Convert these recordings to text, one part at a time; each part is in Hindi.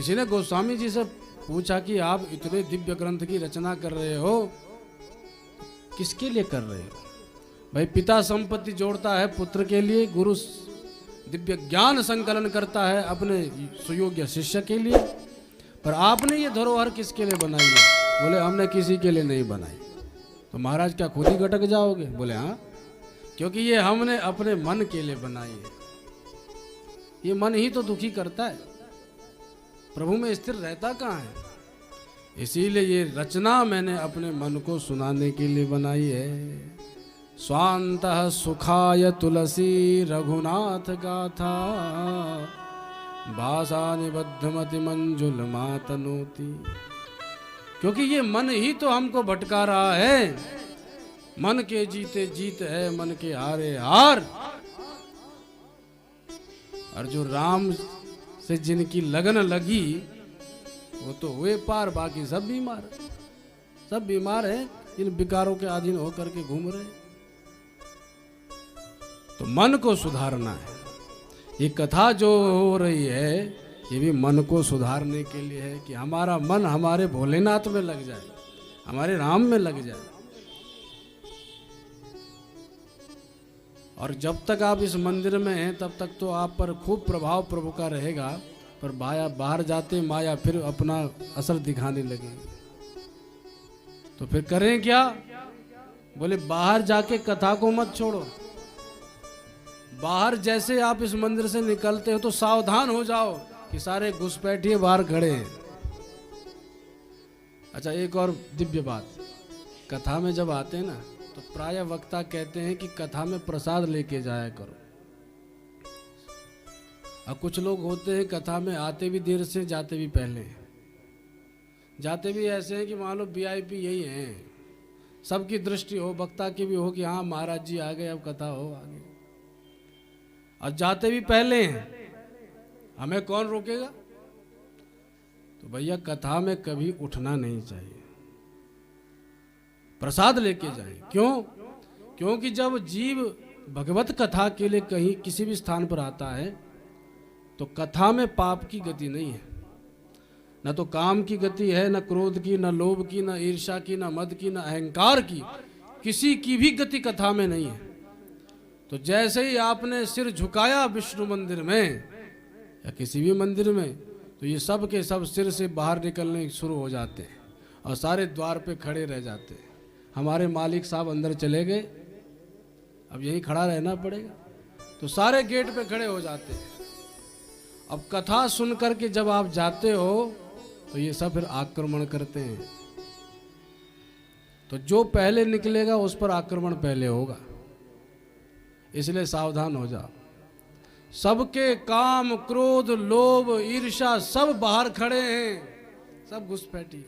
किसी ने गोस्वामी जी से पूछा कि आप इतने दिव्य ग्रंथ की रचना कर रहे हो, किसके लिए कर रहे हो? भाई पिता संपत्ति जोड़ता है पुत्र के लिए, गुरु दिव्य ज्ञान संकलन करता है अपने सुयोग्य शिष्य के लिए, पर आपने ये धरोहर किसके लिए बनाई है? बोले हमने किसी के लिए नहीं बनाई। तो महाराज क्या खुद ही गटक जाओगे? बोले हाँ, क्योंकि ये हमने अपने मन के लिए बनाई है। ये मन ही तो दुखी करता है, प्रभु में स्थिर रहता कहाँ है? इसीलिए ये रचना मैंने अपने मन को सुनाने के लिए बनाई है। स्वांतः सुखाय तुलसी रघुनाथ गाथा, भाषा निबद्धमति मंजुल मातनोति। क्योंकि ये मन ही तो हमको भटका रहा है। मन के जीते जीत है, मन के हारे हार। और जो राम से जिनकी लगन लगी वो तो हुए पार, बाकी सब बीमार हैं, इन विकारों के अधीन होकर के घूम रहे। तो मन को सुधारना है। ये कथा जो हो रही है ये भी मन को सुधारने के लिए है कि हमारा मन हमारे भोलेनाथ में लग जाए, हमारे राम में लग जाए। और जब तक आप इस मंदिर में हैं तब तक तो आप पर खूब प्रभाव प्रभु का रहेगा, पर बाहर जाते माया फिर अपना असर दिखाने लगेगी। तो फिर करें क्या? बोले बाहर जाके कथा को मत छोड़ो। बाहर जैसे आप इस मंदिर से निकलते हो तो सावधान हो जाओ कि सारे घुसपैठिए बाहर खड़े हैं। अच्छा, एक और दिव्य बात, कथा में जब आते हैं ना तो प्राय वक्ता कहते हैं कि कथा में प्रसाद लेके जाया करो। और कुछ लोग होते हैं कथा में आते भी देर से, जाते भी पहले, जाते भी ऐसे हैं कि मान लो वीआईपी यही हैं, सबकी दृष्टि हो, वक्ता की भी हो कि हाँ महाराज जी आ गए, अब कथा हो आगे, और जाते भी पहले हैं। हमें कौन रोकेगा? तो भैया कथा में कभी उठना नहीं चाहिए, प्रसाद लेके जाएं। क्यों? क्योंकि जब जीव भगवत कथा के लिए कहीं किसी भी स्थान पर आता है तो कथा में पाप की गति नहीं है, न तो काम की गति है, न क्रोध की, न लोभ की, न ईर्ष्या की, न मद की, न अहंकार की, किसी की भी गति कथा में नहीं है। तो जैसे ही आपने सिर झुकाया विष्णु मंदिर में या किसी भी मंदिर में, तो ये सब के सब सिर से बाहर निकलने शुरू हो जाते हैं और सारे द्वार पे खड़े रह जाते हैं। हमारे मालिक साहब अंदर चले गए, अब यहीं खड़ा रहना पड़ेगा, तो सारे गेट पे खड़े हो जाते हैं। अब कथा सुन करके जब आप जाते हो तो ये सब फिर आक्रमण करते हैं। तो जो पहले निकलेगा उस पर आक्रमण पहले होगा, इसलिए सावधान हो जाओ। सबके काम, क्रोध, लोभ, ईर्ष्या सब बाहर खड़े हैं, सब घुसपैठी,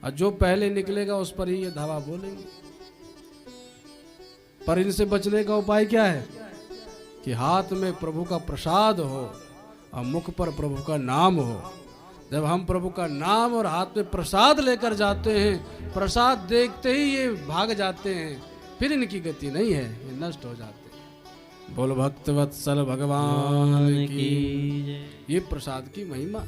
और जो पहले निकलेगा उस पर ही ये धावा बोलेंगे। पर इनसे बचने का उपाय क्या है? कि हाथ में प्रभु का प्रसाद हो और मुख पर प्रभु का नाम हो। जब हम प्रभु का नाम और हाथ में प्रसाद लेकर जाते हैं, प्रसाद देखते ही ये भाग जाते हैं, फिर इनकी गति नहीं है, ये नष्ट हो जाते हैं। बोल भक्त वत्सल भगवान की, ये प्रसाद की महिमा।